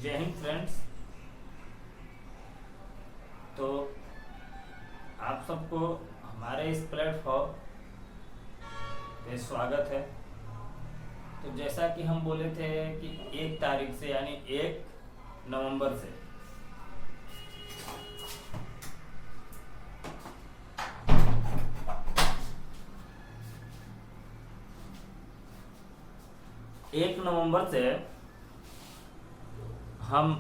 जय हिंद फ्रेंड्स। तो आप सबको हमारे इस प्लेटफॉर्म पे स्वागत है। तो जैसा कि हम बोले थे कि 1 तारीख से यानी 1 नवंबर से हम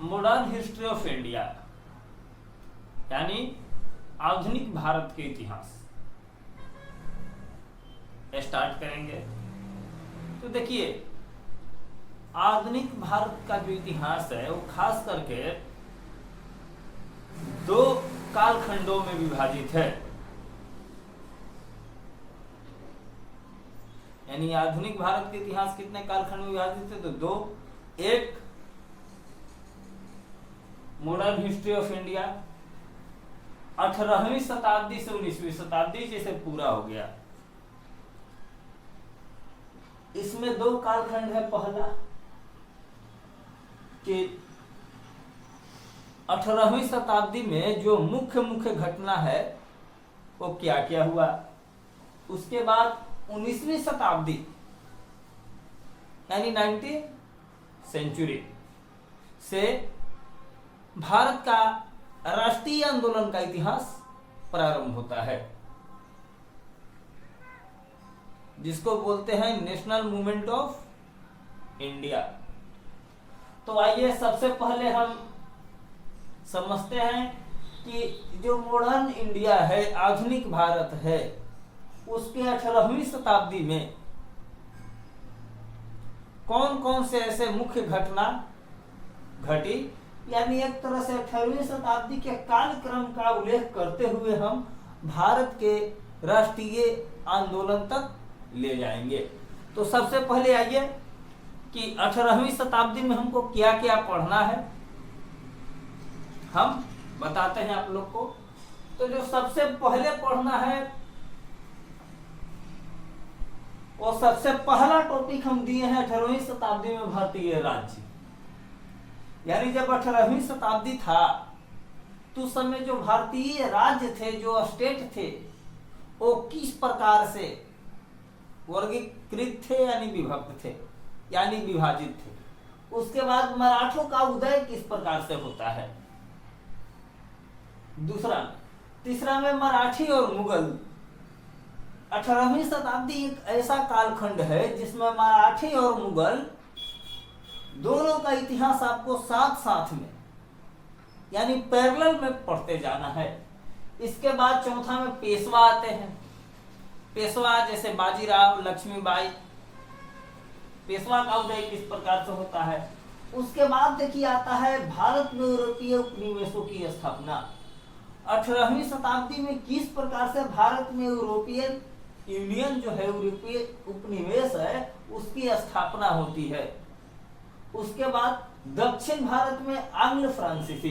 मॉडर्न हिस्ट्री ऑफ इंडिया यानी आधुनिक भारत के इतिहास स्टार्ट करेंगे। तो देखिए, आधुनिक भारत का जो इतिहास है वो खास करके 2 कालखंडों में विभाजित है। यानी आधुनिक भारत के इतिहास कितने कालखंड में विभाजित है? तो 2। एक मॉडर्न हिस्ट्री ऑफ इंडिया 18वीं शताब्दी से 19वीं शताब्दी जैसे पूरा हो गया। इसमें 2 कालखंड है। पहला कि 18वीं शताब्दी में जो मुख्य घटना है वो क्या क्या हुआ। उसके बाद 19वीं शताब्दी यानी 19th सेंचुरी से भारत का राष्ट्रीय आंदोलन का इतिहास प्रारंभ होता है, जिसको बोलते हैं नेशनल मूवमेंट ऑफ इंडिया। तो आइए सबसे पहले हम समझते हैं कि जो मॉडर्न इंडिया है, आधुनिक भारत है, उसके 18वीं शताब्दी में कौन कौन से ऐसे मुख्य घटना घटी। यानी एक तरह से 18वीं शताब्दी के कालक्रम का उल्लेख करते हुए हम भारत के राष्ट्रीय आंदोलन तक ले जाएंगे। तो सबसे पहले आइए कि 18वीं शताब्दी में हमको क्या क्या पढ़ना है, हम बताते हैं आप लोग को। तो जो सबसे पहले पढ़ना है, और सबसे पहला टॉपिक हम दिए हैं 18वीं शताब्दी में भारतीय राज्य। यानी जब 18वीं शताब्दी था तो उस समय जो भारतीय राज्य थे, जो स्टेट थे, वो किस प्रकार से वर्गीकृत थे यानी विभक्त थे यानी विभाजित थे। उसके बाद मराठों का उदय किस प्रकार से होता है। तीसरा में मराठी और मुगल। 18वीं शताब्दी एक ऐसा कालखंड है जिसमें मराठी और मुगल दोनों का इतिहास आपको साथ साथ में यानी पैरेलल में पढ़ते जाना है। इसके बाद चौथा में पेशवा आते हैं। पेशवा जैसे बाजीराव, लक्ष्मीबाई, पेशवा का उदय किस प्रकार से होता है। उसके बाद देखिए आता है भारत में यूरोपीय उपनिवेशों की स्थापना। 18वीं शताब्दी में किस प्रकार से भारत में यूरोपियन यूनियन जो है, यूरोपीय उपनिवेश है, उसकी स्थापना होती है। उसके बाद दक्षिण भारत में आंग्ल फ्रांसीसी,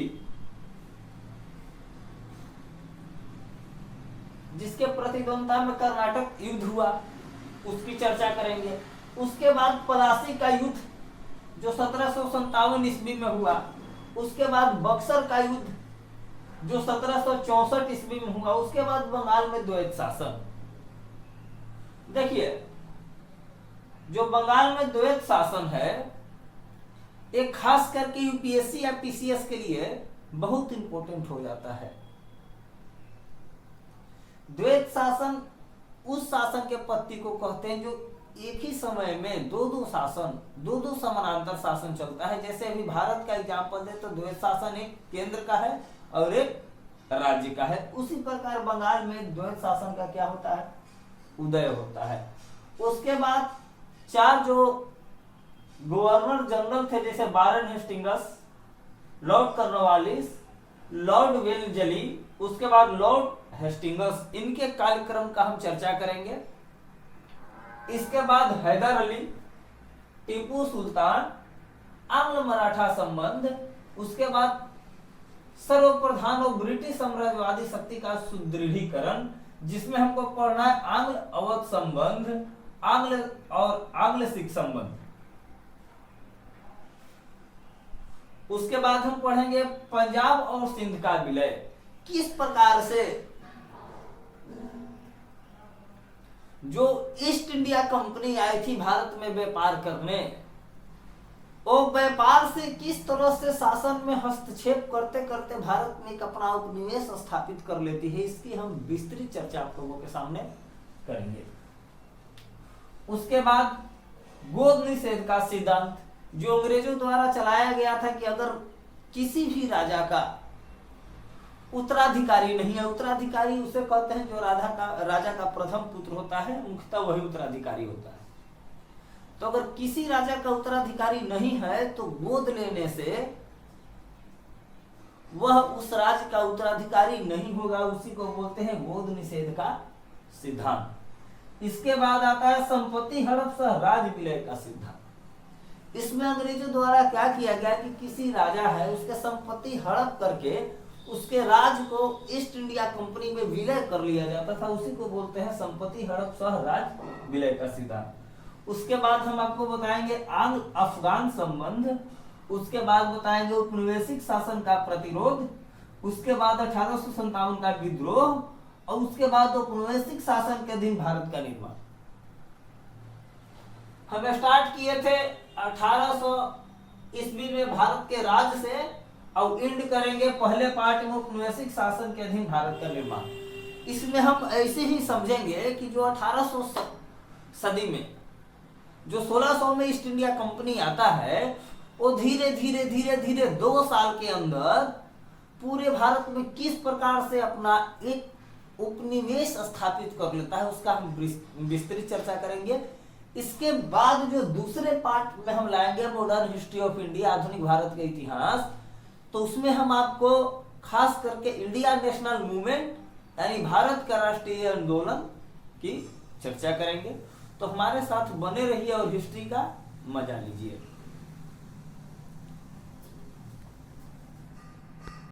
जिसके प्रतिद्वंदता में कर्नाटक युद्ध हुआ, उसकी चर्चा करेंगे। उसके बाद पलासी का युद्ध जो 1757 ईस्वी में हुआ। उसके बाद बक्सर का युद्ध जो 1764 ईस्वी में हुआ। उसके बाद बंगाल में द्वैत शासन। देखिए, जो बंगाल में द्वैत शासन है, एक खास करके यूपीएससी या पीसीएस के लिए बहुत इंपॉर्टेंट हो जाता है। द्वैत शासन उस शासन के पद्धति को कहते हैं जो एक ही समय में दो समानांतर शासन चलता है। जैसे अभी भारत का एग्जाम्पल दे तो द्वैत शासन एक केंद्र का है और एक राज्य का है। उसी प्रकार बंगाल में द्वैत शासन का क्या होता है, उदय होता है। उसके बाद 4 जो गवर्नर जनरल थे, जैसे Warren Hastings, Lord Cornwallis, Lord Wellesley, उसके बाद लॉर्ड हेस्टिंग्स, इनके कार्यक्रम का हम चर्चा करेंगे। इसके बाद हैदर अली, टीपू सुल्तान, आंग्ल मराठा संबंध, उसके बाद सर्वप्रधान और ब्रिटिश साम्राज्यवादी शक्ति का सुदृढ़ीकरण, जिसमें हमको पढ़ना है आंग्ल अवध संबंध, आंग्ल सिख संबंध। उसके बाद हम पढ़ेंगे पंजाब और सिंध का विलय, किस प्रकार से जो ईस्ट इंडिया कंपनी आई थी भारत में व्यापार करने, वो व्यापार से किस तरह से शासन में हस्तक्षेप करते करते भारत में एक अपना उपनिवेश स्थापित कर लेती है, इसकी हम विस्तृत चर्चा आप लोगों के सामने करेंगे। उसके बाद गोद निषेध का सिद्धांत, जो अंग्रेजों द्वारा चलाया गया था कि अगर किसी भी राजा का उत्तराधिकारी नहीं है, उत्तराधिकारी उसे कहते हैं जो राजा का प्रथम पुत्र होता है, मुख्यतः वही उत्तराधिकारी होता है। तो अगर किसी राजा का उत्तराधिकारी नहीं है तो गोद लेने से वह उस राज्य का उत्तराधिकारी नहीं होगा, उसी को बोलते हैं गोद निषेध का सिद्धांत। इसके बाद आता है संपत्ति हड़प सह राज विलय का सिद्धांत। इसमें अंग्रेजों द्वारा क्या किया गया कि किसी राजा है उसके संपत्ति हड़प करके उसके राज को ईस्ट इंडिया कंपनी में विलय कर लिया जाता था, उसी को बोलते हैं संपत्ति हड़प सह राज विलय का सिद्धांत। उसके बाद हम आपको बताएंगे आंग्ल अफगान संबंध, उसके बाद बताएंगे उपनिवेशिक शासन का प्रतिरोध, उसके बाद 1857 का विद्रोह और उसके बाद उपनिवेशिक शासन के अधीन भारत का निर्माण। हम स्टार्ट किए थे 1800 ईस्वी में भारत के राज से और एंड करेंगे पहले पार्ट में उपनिवेशिक शासन के अधीन भारत का निर्माण। इसमें हम ऐसे ही समझेंगे कि जो 1800 सदी में जो 1600 में ईस्ट इंडिया कंपनी आता है, वो धीरे धीरे धीरे धीरे 2 साल के अंदर पूरे भारत में किस प्रकार से अपना एक उपनिवेश स्थापित कर लेता है, उसका हम विस्तृत चर्चा करेंगे। इसके बाद जो दूसरे पार्ट में हम लाएंगे मॉडर्न हिस्ट्री ऑफ इंडिया, आधुनिक भारत का इतिहास, तो उसमें हम आपको खास करके इंडिया नेशनल मूवमेंट यानी भारत का राष्ट्रीय आंदोलन की चर्चा करेंगे। तो हमारे साथ बने रहिए और हिस्ट्री का मजा लीजिए।